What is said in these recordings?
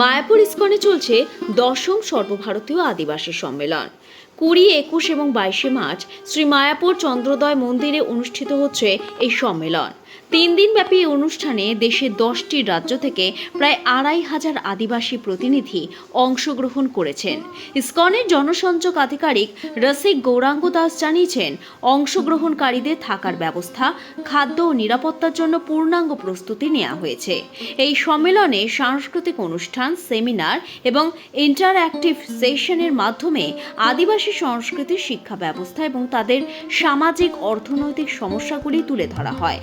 মায়াপুর ইস্কনে চলছে 10ম সর্বভারতীয় আদিবাসী সম্মেলন। 20, 21 এবং 22 মার্চ শ্রী মায়াপুর চন্দ্রোদয় মন্দিরে অনুষ্ঠিত হচ্ছে এই সম্মেলন। 3 দিনব্যাপী এই অনুষ্ঠানে দেশের 10টি রাজ্য থেকে প্রায় 2500 আদিবাসী প্রতিনিধি অংশগ্রহণ করেছেন। ইস্কনের জনসংযোগ আধিকারিক রসিক গৌরাঙ্গ দাস জানিয়েছেন, অংশগ্রহণকারীদের থাকার ব্যবস্থা, খাদ্য ও নিরাপত্তার জন্য পূর্ণাঙ্গ প্রস্তুতি নেওয়া হয়েছে। এই সম্মেলনে সাংস্কৃতিক অনুষ্ঠান, সেমিনার এবং ইন্টারঅ্যাক্টিভ সেশনের মাধ্যমে আদিবাসী সংস্কৃতির শিক্ষা ব্যবস্থা এবং তাদের সামাজিক অর্থনৈতিক সমস্যাগুলি তুলে ধরা হয়।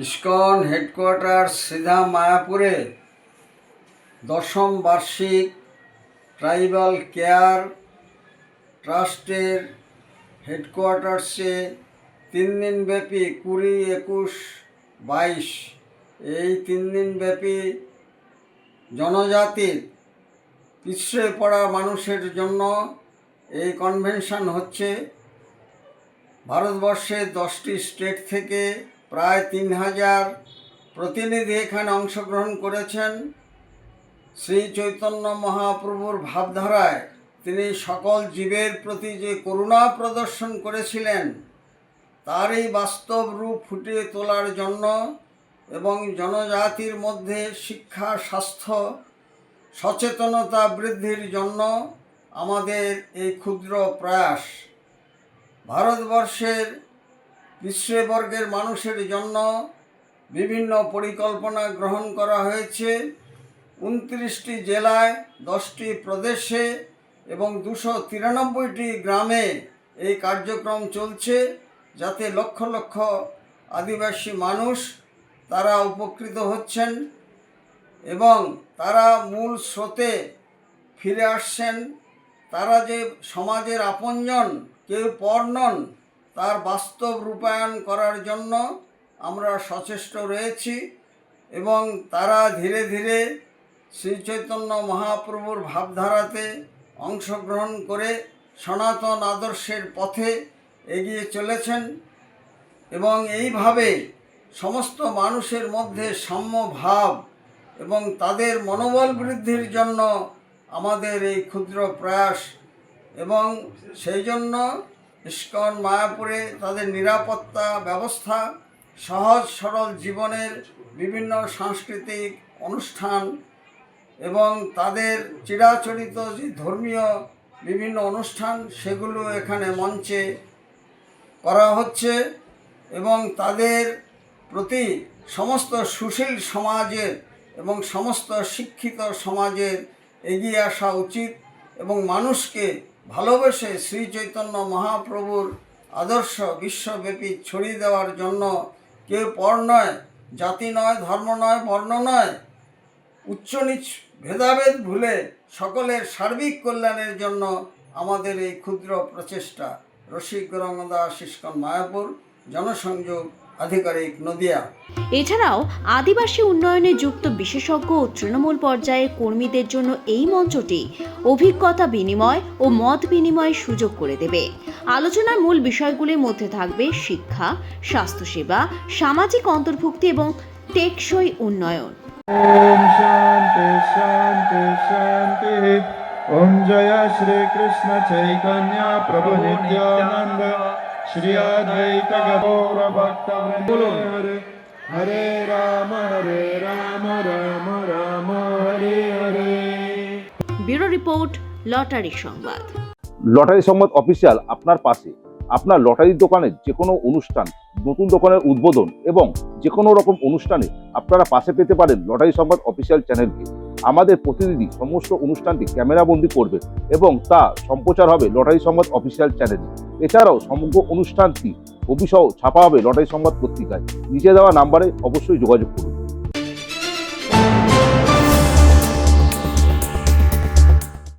ইস্কন হেডকোয়ার্টার সিধা মায়াপুরে 10ম বার্ষিক ট্রাইবাল কেয়ার ট্রাস্টের হেডকোয়ার্টার্সে 3 দিনব্যাপী 20, 21, 22 এই 3 দিনব্যাপী জনজাতির পিছড়ে পড়া মানুষের জন্য এই কনভেনশন হচ্ছে। ভারতবর্ষের 10টি স্টেট থেকে প্রায় 3000 প্রতিনিধি এখানে অংশগ্রহণ করেছেন। শ্রী চৈতন্য মহাপ্রভুর ভাবধারায় তিনি সকল জীবের প্রতি যে করুণা প্রদর্শন করেছিলেন, তারই বাস্তব রূপ ফুটিয়ে তোলার জন্য এবং জনজাতির মধ্যে শিক্ষা, স্বাস্থ্য, সচেতনতা বৃদ্ধির জন্য আমাদের এই ক্ষুদ্র প্রয়াস। ভারতবর্ষের পিছড়ে বর্গের মানুষের জন্য বিভিন্ন পরিকল্পনা গ্রহণ করা হয়েছে। 29টি জেলায়, 10টি প্রদেশে এবং 293টি গ্রামে এই কার্যক্রম চলছে, যাতে লক্ষ লক্ষ আদিবাসী মানুষ তারা উপকৃত হচ্ছেন এবং তারা মূল স্রোতে ফিরে আসছেন। তারা যে সমাজের আপনজন, কেউ পর নন, তার বাস্তব রূপায়ণ করার জন্য আমরা সচেষ্ট রয়েছি এবং তারা ধীরে ধীরে শ্রী চৈতন্য মহাপ্রভুর ভাবধারাতে অংশগ্রহণ করে সনাতন আদর্শের পথে এগিয়ে চলেছেন এবং এইভাবে সমস্ত মানুষের মধ্যে সাম্য ভাব এবং তাদের মনোবল বৃদ্ধির জন্য আমাদের এই ক্ষুদ্র প্রয়াস। এবং সেই জন্য ইস্কন মায়াপুরে তাদের নিরাপত্তা ব্যবস্থা, সহজ সরল জীবনের বিভিন্ন সাংস্কৃতিক অনুষ্ঠান এবং তাদের চিরাচরিত যে ধর্মীয় বিভিন্ন অনুষ্ঠান, সেগুলো এখানে মঞ্চে করা হচ্ছে এবং তাদের প্রতি সমস্ত সুশীল সমাজের এবং সমস্ত শিক্ষিত সমাজের এগিয়ে আসা উচিত এবং মানুষকে ভালোবেসে শ্রী চৈতন্য মহাপ্রভুর আদর্শ বিশ্বব্যাপী ছড়িয়ে দেওয়ার জন্য কেউ পর নয়, জাতি নয়, ধর্ম নয়, বর্ণ নয়, উচ্চ নিচ ভেদাভেদ ভুলে সকলের সার্বিক কল্যাণের জন্য আমাদের এই ক্ষুদ্র প্রচেষ্টা। রসিক গৌরাঙ্গ দাস, ইস্কন মায়াপুর, জনসংযোগ আধিকারিক, নদিয়া। এছাড়াও আদিবাসী উন্নয়নে যুক্ত বিশেষজ্ঞ ও তৃণমূল পর্যায়ের কর্মীদের জন্য এই মঞ্চটি অভিজ্ঞতা বিনিময় ও মত বিনিময়ের সুযোগ করে দেবে। আলোচনার মূল বিষয়গুলির মধ্যে থাকবে শিক্ষা, স্বাস্থ্যসেবা, সামাজিক অন্তর্ভুক্তি এবং টেকসই উন্নয়ন। ओम शांति शांति शांति। ओम जय श्री कृष्ण चैतन्य प्रभु नित्यानंद श्री अद्वैत गौर भक्तवृंद। Hare Hare Ram Ram Ram Hare Hare. Bureau report, lottery সংবাদ। লটারি সংবাদ অফিসিয়াল আপনার পাশে। আপনার লটারির দোকানের যে কোনো অনুষ্ঠান, নতুন দোকানের উদ্বোধন এবং যে কোনো রকম অনুষ্ঠানে আপনারা পাশে পেতে পারেন লটারি সংবাদ অফিসিয়াল চ্যানেলকে। আমাদের প্রতিনিধি সমস্ত অনুষ্ঠানটি ক্যামেরাবন্দি করবে এবং তা সম্প্রচার হবে লটারি সংবাদ অফিসিয়াল চ্যানেলে। এছাড়াও সমগ্র অনুষ্ঠানটি ছবিসহ ছাপা হবে লটারি সংবাদ পত্রিকায়। নিচে দেওয়া নাম্বারে অবশ্যই যোগাযোগ করুন।